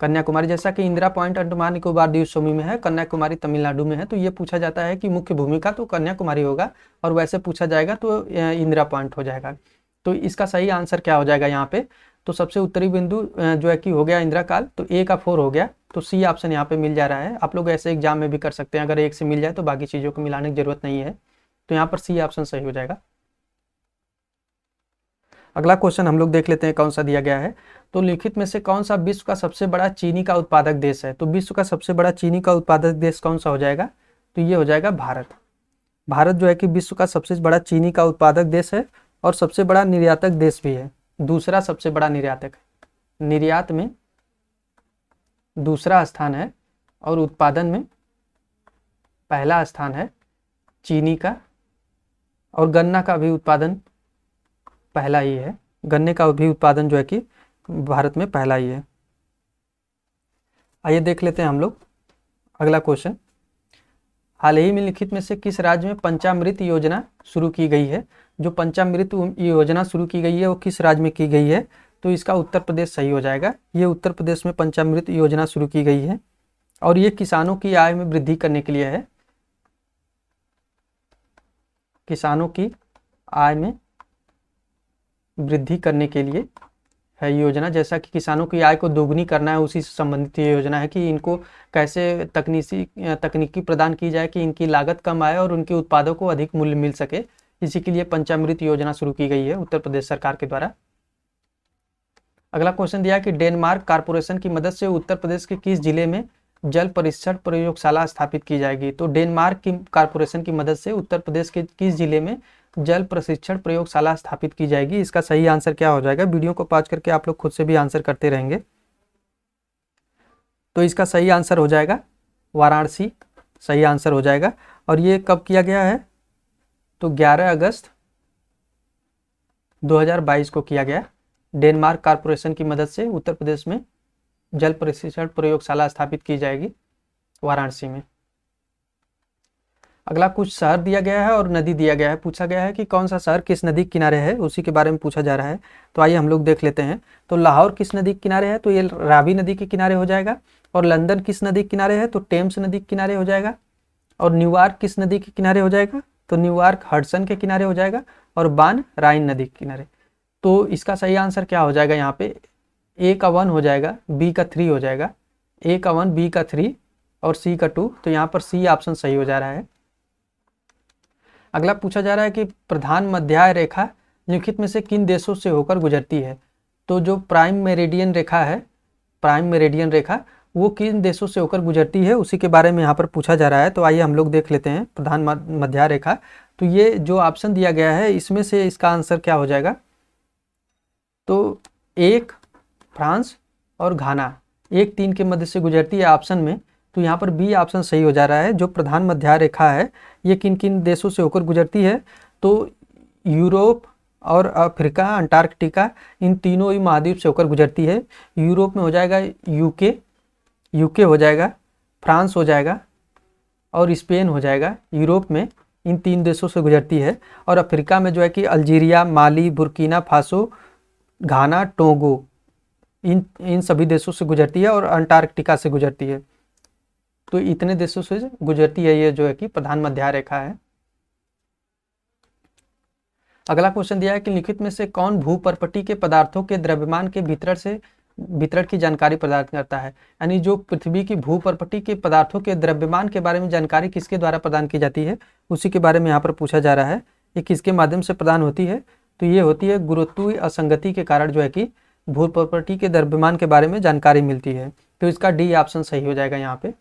कन्याकुमारी। जैसा कि इंदिरा पॉइंट अंडमान निकोबार द्वीप समूह में है, कन्याकुमारी तमिलनाडु में है। तो ये पूछा जाता है कि मुख्य भूमिका तो कन्याकुमारी होगा, और वैसे पूछा जाएगा तो इंदिरा पॉइंट हो जाएगा। तो इसका सही आंसर क्या हो जाएगा यहाँ पे? तो सबसे उत्तरी बिंदु जो है कि हो गया इंदिरा काल, तो A का 4 हो गया। तो C ऑप्शन यहाँ पे मिल जा रहा है। आप लोग ऐसे एग्जाम में भी कर सकते हैं, अगर एक से मिल जाए तो बाकी चीज़ों को मिलाने की जरूरत नहीं है। तो यहाँ पर C ऑप्शन सही हो जाएगा। अगला क्वेश्चन हम लोग देख लेते हैं कौन सा दिया गया है। तो लिखित में से कौन सा विश्व का सबसे बड़ा चीनी का उत्पादक देश है? तो विश्व का सबसे बड़ा चीनी का उत्पादक देश कौन सा हो जाएगा? तो ये हो जाएगा भारत। भारत जो है कि विश्व का सबसे बड़ा चीनी का उत्पादक देश है, और सबसे बड़ा निर्यातक देश भी है। दूसरा सबसे बड़ा निर्यातक, निर्यात में दूसरा स्थान है, और उत्पादन में पहला स्थान है चीनी का। और गन्ना का भी उत्पादन पहला ही है, गन्ने का भी उत्पादन जो है कि भारत में पहला ही है। आइए देख लेते हैं हम लोग अगला क्वेश्चन। हाल ही में लिखित में से किस राज्य में पंचामृत योजना शुरू की गई है? जो पंचामृत योजना शुरू की गई है वो किस राज्य में की गई है? तो इसका उत्तर प्रदेश सही हो जाएगा। ये उत्तर प्रदेश में पंचामृत योजना शुरू की गई है, और ये किसानों की आय में वृद्धि करने के लिए है, किसानों की आय में वृद्धि करने के लिए है योजना, जैसा कि किसानों की आय को दोगुनी करना है, उसी से संबंधित ये योजना है कि इनको कैसे तकनीकी प्रदान की जाए कि इनकी लागत कम आए और उनके उत्पादों को अधिक मूल्य मिल सके। इसी के लिए पंचामृत योजना शुरू की गई है उत्तर प्रदेश सरकार के द्वारा। अगला क्वेश्चन दिया है कि डेनमार्क कारपोरेशन की मदद से उत्तर प्रदेश के किस जिले में जल परीक्षण प्रयोगशाला स्थापित की जाएगी। तो डेनमार्क की कारपोरेशन की मदद से उत्तर प्रदेश के किस जिले में जल प्रशिक्षण प्रयोगशाला स्थापित की जाएगी। इसका सही आंसर क्या हो जाएगा, वीडियो को पॉज करके आप लोग खुद से भी आंसर करते रहेंगे। तो इसका सही आंसर हो जाएगा वाराणसी, सही आंसर हो जाएगा। और ये कब किया गया है, तो 11 अगस्त 2022 को किया गया। डेनमार्क कारपोरेशन की मदद से उत्तर प्रदेश में जल प्रशिक्षण प्रयोगशाला स्थापित की जाएगी वाराणसी में। अगला कुछ शहर दिया गया है और नदी दिया गया है, पूछा गया है कि कौन सा शहर किस नदी के किनारे है, उसी के बारे में पूछा जा रहा है। तो आइए हम लोग देख लेते हैं। तो लाहौर किस नदी के किनारे है, तो ये रावी नदी के किनारे हो जाएगा। और लंदन किस नदी के किनारे है, तो टेम्स नदी के किनारे हो जाएगा। और न्यूयॉर्क किस नदी के किनारे हो जाएगा, तो न्यूयॉर्क हडसन के किनारे हो जाएगा। और बान राइन नदी के किनारे। तो इसका सही आंसर क्या हो जाएगा, यहाँ पे ए का 1 हो जाएगा, बी का 3 हो जाएगा। ए का 1, बी का 3 और सी का 2। तो यहाँ पर सी ऑप्शन सही हो जा रहा है। अगला पूछा जा रहा है कि प्रधान मध्य रेखा निम्नलिखित में से किन देशों से होकर गुजरती है। तो जो प्राइम मेरिडियन रेखा है, प्राइम मेरिडियन रेखा वो किन देशों से होकर गुजरती है, उसी के बारे में यहाँ पर पूछा जा रहा है। तो आइए हम लोग देख लेते हैं प्रधान मध्य रेखा। तो ये जो ऑप्शन दिया गया है इसमें से इसका आंसर क्या हो जाएगा, तो 1 फ्रांस और घाना, 1-3 के मध्य से गुजरती है ऑप्शन में। तो यहाँ पर बी ऑप्शन सही हो जा रहा है। जो प्रधान मध्य रेखा है ये किन किन देशों से होकर गुजरती है, तो यूरोप और अफ्रीका, अंटार्कटिका, इन तीनों ही महाद्वीप से होकर गुजरती है। यूरोप में हो जाएगा यूके हो जाएगा, फ्रांस हो जाएगा और स्पेन हो जाएगा। यूरोप में इन 3 देशों से गुजरती है। और अफ्रीका में जो है कि अल्जीरिया, माली, बुर्किना फासो, घाना, टोगो, इन सभी देशों से गुजरती है। और अंटार्कटिका से गुजरती है। तो इतने देशों से गुजरती है ये जो है कि प्रधान मध्य रेखा है। अगला क्वेश्चन दिया है कि लिखित में से कौन भूपर्पटी के पदार्थों के द्रव्यमान के वितरण की जानकारी प्रदान करता है। यानी जो पृथ्वी की भूपर्पटी के पदार्थों के द्रव्यमान के बारे में जानकारी किसके द्वारा प्रदान की जाती है, उसी के बारे में यहाँ पर पूछा जा रहा है। ये किसके माध्यम से प्रदान होती है, तो ये होती है गुरुत्वीय असंगति के कारण जो है कि भूपर्पटी के द्रव्यमान के बारे में जानकारी मिलती है। तो इसका डी ऑप्शन सही हो जाएगा यहाँ पे।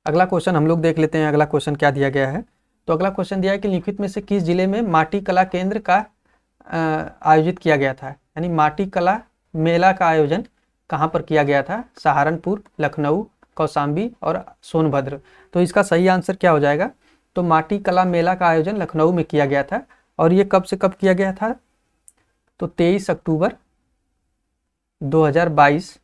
अगला क्वेश्चन हम लोग देख लेते हैं। अगला क्वेश्चन क्या दिया गया है, तो अगला क्वेश्चन दिया है कि लिखित में से किस जिले में माटी कला केंद्र का आयोजित किया गया था। यानी माटी कला मेला का आयोजन कहाँ पर किया गया था, सहारनपुर, लखनऊ, कौशाम्बी और सोनभद्र। तो इसका सही आंसर क्या हो जाएगा, तो माटी कला मेला का आयोजन लखनऊ में किया गया था। और ये कब से कब किया गया था, तो 23 अक्टूबर 2022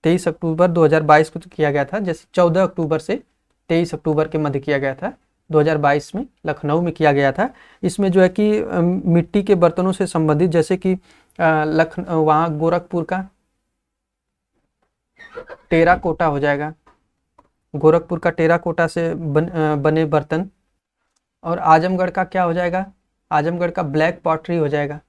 23 अक्टूबर 2022 को किया गया था। जैसे 14 अक्टूबर से 23 अक्टूबर के मध्य किया गया था 2022 में, लखनऊ में किया गया था। इसमें जो है कि मिट्टी के बर्तनों से संबंधित, जैसे कि वहाँ गोरखपुर का टेराकोटा हो जाएगा, गोरखपुर का टेराकोटा से बने बर्तन। और आजमगढ़ का क्या हो जाएगा, आजमगढ़ का ब्लैक पॉटरी हो जाएगा।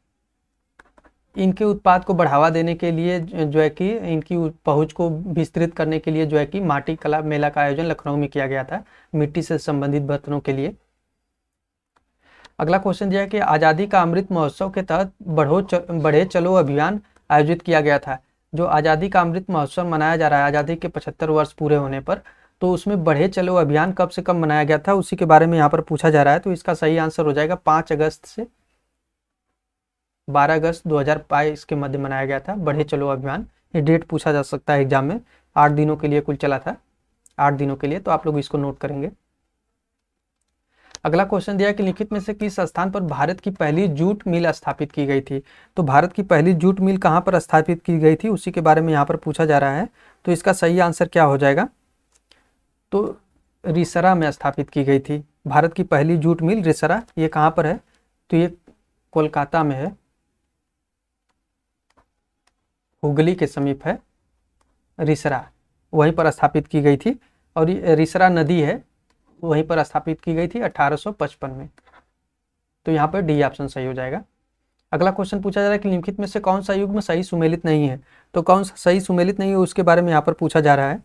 इनके उत्पाद को बढ़ावा देने के लिए जो है कि इनकी पहुंच को विस्तृत करने के लिए जो है कि माटी कला मेला का आयोजन लखनऊ में किया गया था, मिट्टी से संबंधित बर्तनों के लिए। अगला क्वेश्चन दिया है कि आज़ादी का अमृत महोत्सव के तहत बढ़े चलो अभियान आयोजित किया गया था। जो आज़ादी का अमृत महोत्सव मनाया जा रहा है आज़ादी के 75 वर्ष पूरे होने पर, तो उसमें बढ़े चलो अभियान कब से कब मनाया गया था, उसी के बारे में यहाँ पर पूछा जा रहा है। तो इसका सही आंसर हो जाएगा 5 अगस्त से 12 अगस्त 2022 के मध्य मनाया गया था बढ़े चलो अभियान। ये डेट पूछा जा सकता है एग्जाम में। 8 दिनों के लिए कुल चला था, 8 दिनों के लिए। तो आप लोग इसको नोट करेंगे। अगला क्वेश्चन दिया है कि लिखित में से किस स्थान पर भारत की पहली जूट मिल स्थापित की गई थी। तो भारत की पहली जूट मिल कहाँ पर स्थापित की गई थी, उसी के बारे में यहाँ पर पूछा जा रहा है। तो इसका सही आंसर क्या हो जाएगा, तो रिसरा में स्थापित की गई थी भारत की पहली जूट मिल। रिसरा ये कहाँ पर है, तो ये कोलकाता में है, हुगली के समीप है रिसरा, वहीं पर स्थापित की गई थी। और रिसरा नदी है, वहीं पर स्थापित की गई थी 1855 में। तो यहाँ पर डी ऑप्शन सही हो जाएगा। अगला क्वेश्चन पूछा जा रहा है कि निम्नलिखित में से कौन सा युग्म सही सुमेलित नहीं है। तो कौन सा सही सुमेलित नहीं है उसके बारे में यहाँ पर पूछा जा रहा है।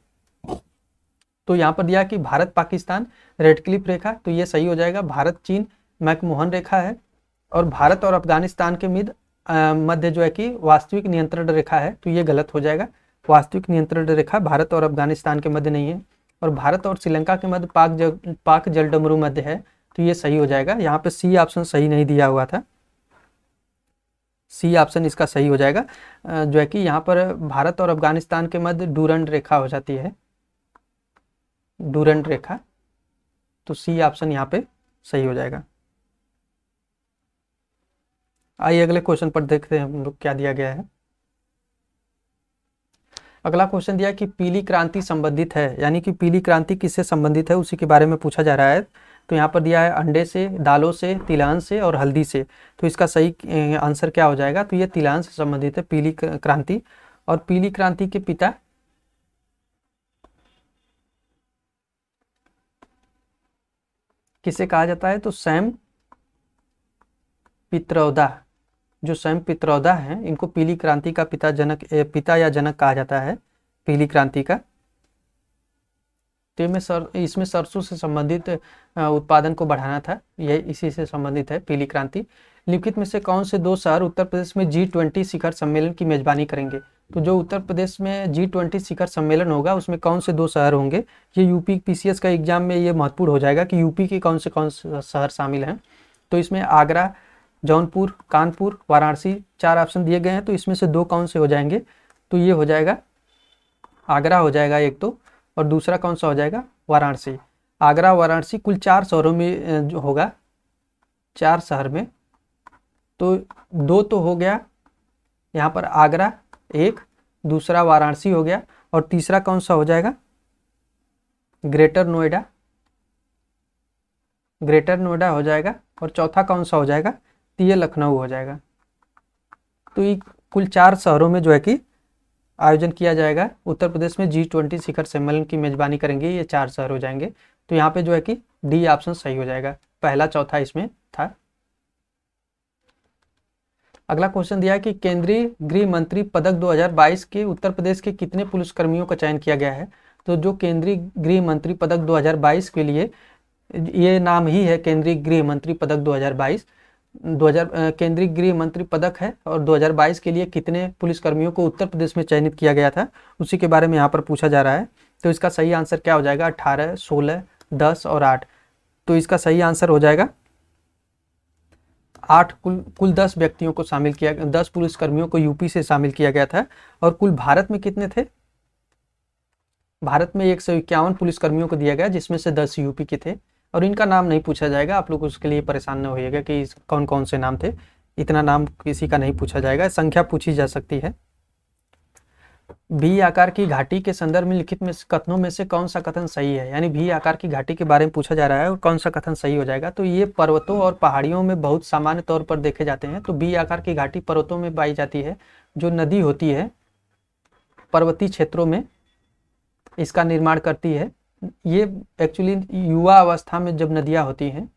तो यहाँ पर दिया कि भारत पाकिस्तान रेडक्लिफ रेखा, तो ये सही हो जाएगा। भारत चीन मैकमोहन रेखा है। और भारत और अफगानिस्तान के मध्य जो है कि वास्तविक नियंत्रण रेखा है, तो ये गलत हो जाएगा। वास्तविक नियंत्रण रेखा भारत और अफगानिस्तान के मध्य नहीं है। और भारत और श्रीलंका के मध्य पाक जलडमरू मध्य है, तो ये सही हो जाएगा। यहाँ पे सी ऑप्शन सही नहीं दिया हुआ था, सी ऑप्शन इसका सही हो जाएगा। जो है कि यहाँ पर भारत और अफगानिस्तान के मध्य डूरंड रेखा हो जाती है, डूरंड रेखा, तो सी ऑप्शन यहाँ पे सही हो जाएगा। आइए अगले क्वेश्चन पर देखते हैं हम लोग क्या दिया गया है। अगला क्वेश्चन दिया कि पीली क्रांति संबंधित है, यानी कि पीली क्रांति किससे संबंधित है उसी के बारे में पूछा जा रहा है। तो यहाँ पर दिया है अंडे से, दालों से, तिलहन से और हल्दी से। तो इसका सही आंसर क्या हो जाएगा? तो ये तिलहन से संबंधित है पीली क्रांति। और पीली क्रांति के पिता किसे कहा जाता है? तो सैम पित्रोदा, जो सैम पित्रोदा हैं, इनको पीली क्रांति का पिता या जनक कहा जाता है, पीली क्रांति का। तो इसमें सरसों से संबंधित उत्पादन को बढ़ाना था, यह इसी से संबंधित है पीली क्रांति। निम्नलिखित में से कौन से दो शहर उत्तर प्रदेश में G20 शिखर सम्मेलन की मेजबानी करेंगे? तो जो उत्तर प्रदेश में G20 शिखर सम्मेलन होगा उसमें कौन से दो शहर होंगे? ये यूपी PCS का एग्जाम में ये महत्वपूर्ण हो जाएगा कि यूपी के कौन से शहर शामिल हैं। तो इसमें आगरा, जौनपुर, कानपुर, वाराणसी, 4 ऑप्शन दिए गए हैं। तो इसमें से दो कौन से हो जाएंगे? तो ये हो जाएगा आगरा हो जाएगा एक तो, और दूसरा कौन सा हो जाएगा? वाराणसी। आगरा वाराणसी कुल 4 शहरों में जो होगा, 4 शहर में, तो दो तो हो गया यहाँ पर आगरा एक, दूसरा वाराणसी हो गया, और तीसरा कौन सा हो जाएगा? ग्रेटर नोएडा, ग्रेटर नोएडा हो जाएगा। और चौथा कौन सा हो जाएगा? तो ये लखनऊ हो जाएगा। तो ये कुल 4 शहरों में जो है कि आयोजन किया जाएगा। उत्तर प्रदेश में G20 शिखर सम्मेलन की मेजबानी करेंगे ये 4 शहर हो जाएंगे। तो यहाँ पे जो है कि डी ऑप्शन सही हो जाएगा, पहला चौथा इसमें था। अगला क्वेश्चन दिया है कि केंद्रीय गृह मंत्री पदक 2022 के उत्तर प्रदेश के कितने पुलिसकर्मियों का चयन किया गया है? तो जो केंद्रीय गृह मंत्री पदक 2022 के लिए, ये नाम ही है केंद्रीय गृह मंत्री पदक 2022, केंद्रीय गृह मंत्री पदक है। और 2022 के लिए कितने पुलिसकर्मियों को उत्तर प्रदेश में चयनित किया गया था उसी के बारे में यहाँ पर पूछा जा रहा है। तो इसका सही आंसर क्या हो जाएगा? 18, 16, 10 और 8। तो इसका सही आंसर हो जाएगा 8। कुल 10 व्यक्तियों को शामिल किया, 10 पुलिसकर्मियों को यूपी से शामिल किया गया था। और कुल भारत में कितने थे? भारत में 151 पुलिसकर्मियों को दिया गया, जिसमें से 10 यूपी के थे। और इनका नाम नहीं पूछा जाएगा, आप लोग उसके लिए परेशान न होइएगा कि कौन कौन से नाम थे, इतना नाम किसी का नहीं पूछा जाएगा, संख्या पूछी जा सकती है। भी आकार की घाटी के संदर्भ में लिखित में कथनों में से कौन सा कथन सही है? यानी भी आकार की घाटी के बारे में पूछा जा रहा है और कौन सा कथन सही हो जाएगा? तो ये पर्वतों और पहाड़ियों में बहुत सामान्य तौर पर देखे जाते हैं। तो बी आकार की घाटी पर्वतों में पाई जाती है। जो नदी होती है पर्वतीय क्षेत्रों में इसका निर्माण करती है। ये एक्चुअली युवा अवस्था में जब नदियां होती हैं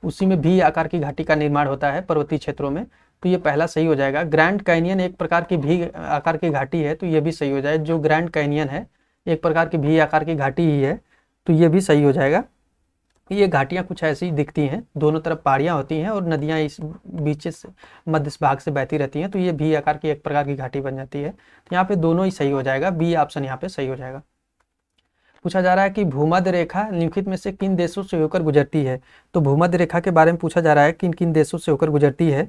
उसी में भी आकार की घाटी का निर्माण होता है पर्वतीय क्षेत्रों में। तो ये पहला सही हो जाएगा। ग्रैंड कैनियन एक प्रकार की भी आकार की घाटी है, तो ये भी सही हो जाएगा। जो ग्रैंड कैनियन है एक प्रकार की भी आकार की घाटी ही है, तो ये भी सही हो जाएगा। ये घाटियाँ कुछ ऐसी दिखती हैं, दोनों तरफ पहाड़ियाँ होती हैं और नदियाँ इस बीच से मध्य भाग से बहती रहती हैं, तो ये भी आकार की एक प्रकार की घाटी बन जाती है। तो यहाँ पे दोनों ही सही हो जाएगा, बी ऑप्शन यहाँ पे सही हो जाएगा। पूछा जा रहा है कि भूमध्य रेखा निम्नलिखित में से किन देशों से होकर गुजरती है? तो भूमध्य रेखा के बारे में पूछा जा रहा है किन किन देशों से होकर गुजरती है।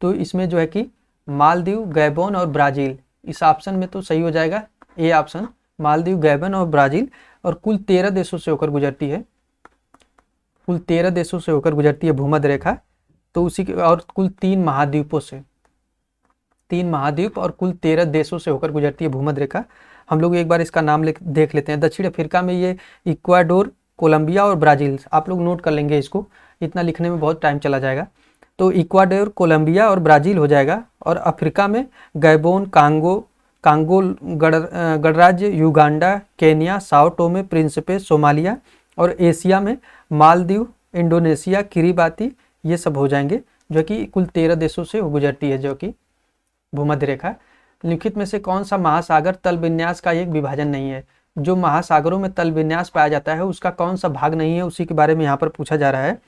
तो इसमें जो है कि मालदीव, गैबोन और ब्राज़ील, इस ऑप्शन में तो सही हो जाएगा ए ऑप्शन, मालदीव, गैबोन और ब्राज़ील। और कुल 13 देशों से होकर गुजरती है, कुल 13 देशों से होकर गुजरती है भूमध्य रेखा। तो उसी के और कुल 3 महाद्वीपों से, 3 महाद्वीप और कुल 13 देशों से होकर गुजरती है भूमध्य रेखा। हम लोग एक बार इसका नाम देख लेते हैं। दक्षिण अफ्रीका में ये इक्वाडोर, कोलंबिया और ब्राज़ील, आप लोग नोट कर लेंगे इसको, इतना लिखने में बहुत टाइम चला जाएगा। तो इक्वाडोर, कोलंबिया और ब्राज़ील हो जाएगा। और अफ्रीका में गैबोन, कांगो गणराज्य, Uganda, Kenya, Sao Thome Principe, Somalia. और एशिया में मालदीव, इंडोनेशिया, किरिबाती, ये सब हो जाएंगे। जो कि कुल 13 देशों से गुजरती है, जो कि भूमध्य रेखा। निम्नलिखित में से कौन सा महासागर तल विन्यास का एक विभाजन नहीं है? जो महासागरों में तल विन्यास पाया जाता है उसका कौन सा भाग नहीं है, उसी के बारे में यहाँ पर पूछा जा रहा है।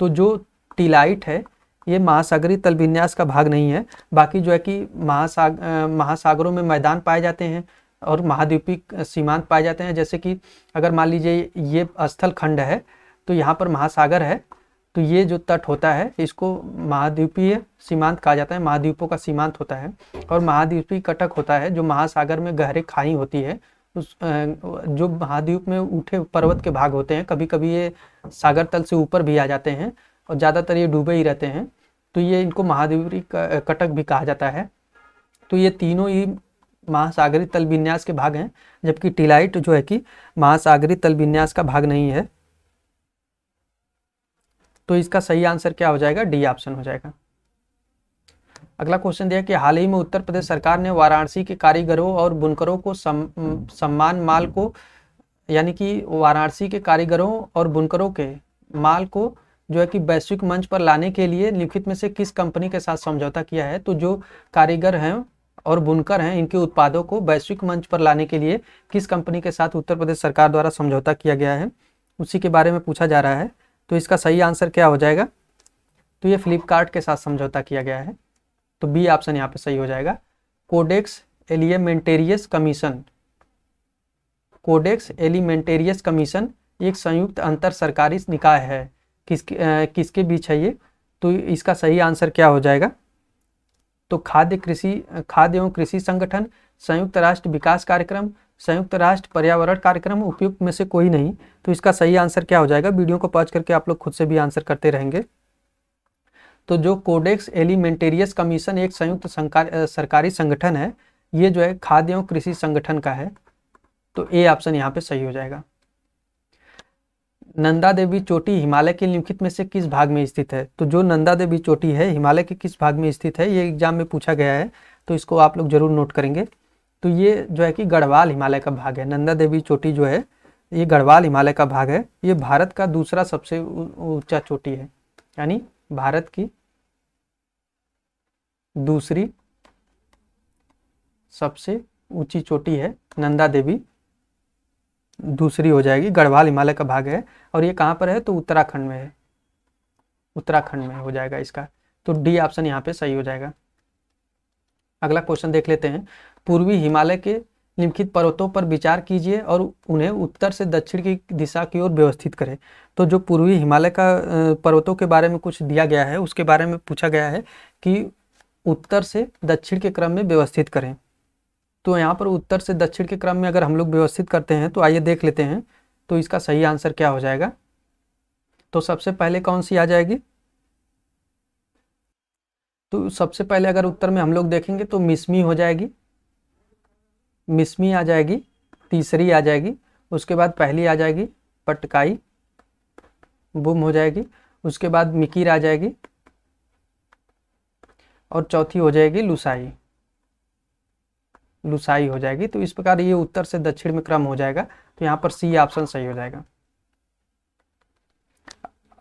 तो जो टीलाइट है ये महासागरीय तल विन्यास का भाग नहीं है। बाकी जो है कि महासागरों में मैदान पाए जाते हैं और महाद्वीपीय सीमांत पाए जाते हैं। जैसे कि अगर मान लीजिए ये स्थल खंड है तो यहाँ पर महासागर है, तो ये जो तट होता है इसको महाद्वीपीय सीमांत कहा जाता है, महाद्वीपों का सीमांत होता है। और महाद्वीपीय कटक होता है जो महासागर में गहरे खाई होती है, उस जो महाद्वीप में उठे पर्वत के भाग होते हैं, कभी कभी ये सागर तल से ऊपर भी आ जाते हैं और ज़्यादातर ये डूबे ही रहते हैं, तो ये इनको महाद्वीपीय कटक भी कहा जाता है। तो ये तीनों ही महासागरीय तल विन्यास के भाग हैं, जबकि टीलाइट जो है कि महासागरीय तल विन्यास का भाग नहीं है। तो इसका सही आंसर क्या हो जाएगा? डी ऑप्शन हो जाएगा। अगला क्वेश्चन दिया कि हाल ही में उत्तर प्रदेश सरकार ने वाराणसी के कारीगरों और बुनकरों को सम्मान माल को, यानी कि वाराणसी के कारीगरों और बुनकरों के माल को जो है कि वैश्विक मंच पर लाने के लिए निम्नलिखित में से किस कंपनी के साथ समझौता किया है? तो जो कारीगर हैं और बुनकर हैं इनके उत्पादों को वैश्विक मंच पर लाने के लिए किस कंपनी के साथ उत्तर प्रदेश सरकार द्वारा समझौता किया गया है, उसी के बारे में पूछा जा रहा है। तो इसका सही आंसर क्या हो जाएगा? तो ये फ्लिपकार्ट के साथ समझौता किया गया है। तो बी ऑप्शन यहाँ पे सही हो जाएगा। Codex Alimentarius commission, codex Alimentarius commission एक संयुक्त अंतर सरकारी निकाय है, किसके बीच है ये? तो इसका सही आंसर क्या हो जाएगा? तो खाद्य एवं कृषि संगठन, संयुक्त राष्ट्र विकास कार्यक्रम, संयुक्त राष्ट्र पर्यावरण कार्यक्रम, उपयुक्त में से कोई नहीं। तो इसका सही आंसर क्या हो जाएगा? वीडियो को पॉज करके आप लोग खुद से भी आंसर करते रहेंगे। तो जो कोडेक्स एलिमेंटेरियस कमीशन एक संयुक्त सरकारी संगठन है, ये जो है खाद्य एवं कृषि संगठन का है। तो ए ऑप्शन यहाँ पे सही हो जाएगा। नंदा देवी चोटी हिमालय के निम्नलिखित में से किस भाग में स्थित है? तो जो नंदा देवी चोटी है हिमालय के किस भाग में स्थित है, ये एग्जाम में पूछा गया है, तो इसको आप लोग जरूर नोट करेंगे। तो ये जो है कि गढ़वाल हिमालय का भाग है। नंदा देवी चोटी जो है ये गढ़वाल हिमालय का भाग है। ये भारत का दूसरा सबसे ऊंचा चोटी है, यानी भारत की दूसरी सबसे ऊंची चोटी है नंदा देवी, दूसरी हो जाएगी। गढ़वाल हिमालय का भाग है और ये कहाँ पर है? तो उत्तराखंड में है, उत्तराखंड में हो जाएगा इसका। तो डी ऑप्शन यहाँ पे सही हो जाएगा। अगला क्वेश्चन देख लेते हैं। पूर्वी हिमालय के निम्नलिखित पर्वतों पर विचार कीजिए और उन्हें उत्तर से दक्षिण की दिशा की ओर व्यवस्थित करें। तो जो पूर्वी हिमालय का पर्वतों के बारे में कुछ दिया गया है, उसके बारे में पूछा गया है कि उत्तर से दक्षिण के क्रम में व्यवस्थित करें। तो यहाँ पर उत्तर से दक्षिण के क्रम में अगर हम लोग व्यवस्थित करते हैं तो आइए देख लेते हैं। तो इसका सही आंसर क्या हो जाएगा? तो सबसे पहले कौन सी आ जाएगी? तो सबसे पहले अगर उत्तर में हम लोग देखेंगे तो मिसमी हो जाएगी, मिसमी आ जाएगी, तीसरी आ जाएगी, उसके बाद पहली आ जाएगी पटकाई, बुम हो जाएगी, उसके बाद मिकिर आ जाएगी और चौथी हो जाएगी लुसाई, लुसाई हो जाएगी। तो इस प्रकार ये उत्तर से दक्षिण में क्रम हो जाएगा। तो यहाँ पर सी ऑप्शन सही हो जाएगा।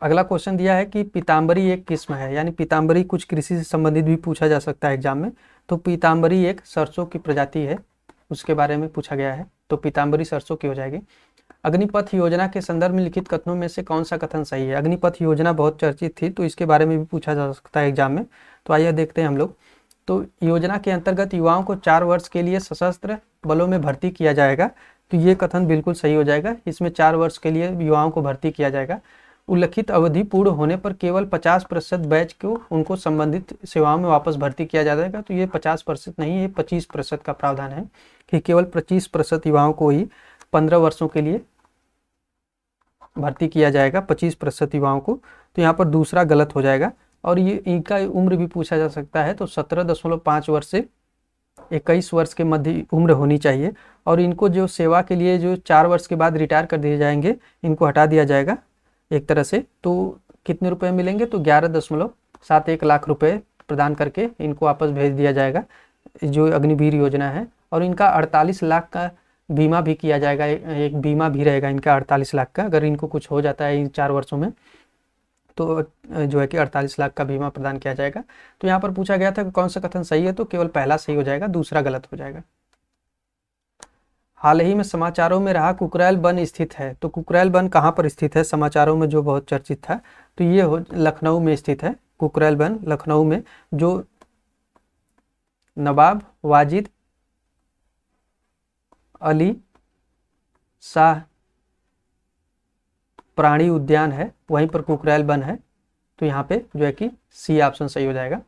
अगला क्वेश्चन दिया है कि पीताम्बरी एक किस्म है, यानी पीताम्बरी कुछ कृषि से संबंधित भी पूछा जा सकता है एग्जाम में। तो पीताम्बरी एक सरसों की प्रजाति है, उसके बारे में पूछा गया है। तो पीताम्बरी सरसों की हो जाएगी। अग्निपथ योजना के संदर्भ में लिखित कथनों में से कौन सा कथन सही है? अग्निपथ योजना बहुत चर्चित थी, तो इसके बारे में भी पूछा जा सकता है एग्जाम में। तो आइए देखते हैं हम लोग। तो योजना के अंतर्गत युवाओं को 4 वर्ष के लिए सशस्त्र बलों में भर्ती किया जाएगा। तो ये कथन बिल्कुल सही हो जाएगा। इसमें 4 वर्ष के लिए युवाओं को भर्ती किया जाएगा। उल्लिखित अवधि पूर्ण होने पर केवल 50% बैच को उनको संबंधित सेवाओं में वापस भर्ती किया जाएगा। तो ये 50% नहीं, ये 25% का प्रावधान है कि केवल 25% युवाओं को ही 15 वर्षों के लिए भर्ती किया जाएगा, 25% युवाओं को। तो यहाँ पर दूसरा गलत हो जाएगा। और ये इनका उम्र भी पूछा जा सकता है। तो 17.5 वर्ष से 21 वर्ष के मध्य उम्र होनी चाहिए। और इनको जो सेवा के लिए जो 4 वर्ष के बाद रिटायर कर दिए जाएंगे, इनको हटा दिया जाएगा एक तरह से। तो कितने रुपए मिलेंगे? तो 11.71 लाख रुपए प्रदान करके इनको वापस भेज दिया जाएगा, जो अग्निवीर योजना है। और इनका 48 लाख का बीमा भी किया जाएगा, एक बीमा भी रहेगा इनका 48 लाख का, अगर इनको कुछ हो जाता है इन 4 वर्षों में। तो जो है कि 48 लाख का बीमा प्रदान किया जाएगा। तो यहाँ पर पूछा गया था कि कौन सा कथन सही है, तो केवल पहला सही हो जाएगा, दूसरा गलत हो जाएगा। हाल ही में समाचारों में रहा कुकरैल वन स्थित है, तो कुकरैल वन कहाँ पर स्थित है, समाचारों में जो बहुत चर्चित था, तो ये लखनऊ में स्थित है। कुकरैल वन लखनऊ में, जो नवाब वाजिद अली शाह प्राणी उद्यान है, वहीं पर कुकरैल वन है। तो यहाँ पे जो है कि सी ऑप्शन सही हो जाएगा।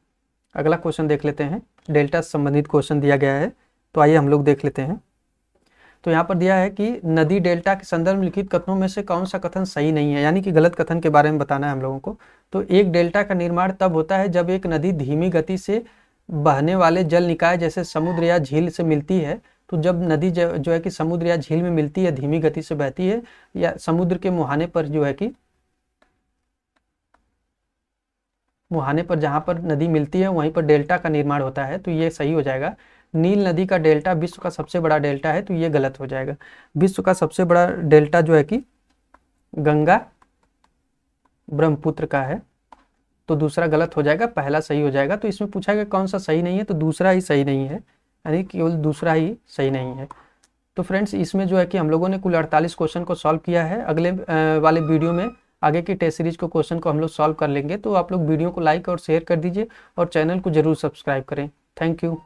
अगला क्वेश्चन देख लेते हैं, डेल्टा से संबंधित क्वेश्चन दिया गया है, तो आइए हम लोग देख लेते हैं। तो यहाँ पर दिया है कि नदी डेल्टा के संदर्भ में लिखित कथनों में से कौन सा कथन सही नहीं है, यानी कि गलत कथन के बारे में बताना है हम लोगों को। तो एक डेल्टा का निर्माण तब होता है जब एक नदी धीमी गति से बहने वाले जल निकाय जैसे समुद्र या झील से मिलती है। तो जब नदी जो है कि समुद्र या झील में मिलती है, धीमी गति से बहती है, या समुद्र के मुहाने पर जो है कि मुहाने पर जहाँ पर नदी मिलती है वहीं पर डेल्टा का निर्माण होता है, तो ये सही हो जाएगा। नील नदी का डेल्टा विश्व का सबसे बड़ा डेल्टा है, तो ये गलत हो जाएगा। विश्व का सबसे बड़ा डेल्टा जो है कि गंगा ब्रह्मपुत्र का है, तो दूसरा गलत हो जाएगा, पहला सही हो जाएगा। तो इसमें पूछा गया कौन सा सही नहीं है, तो दूसरा ही सही नहीं है, यानी केवल दूसरा ही सही नहीं है। तो फ्रेंड्स, इसमें जो है कि हम लोगों ने कुल 48 क्वेश्चन को सॉल्व किया है। अगले वाले वीडियो में आगे की टेस्ट सीरीज को क्वेश्चन को हम लोग सॉल्व कर लेंगे। तो आप लोग वीडियो को लाइक और शेयर कर दीजिए और चैनल को जरूर सब्सक्राइब करें। Thank you.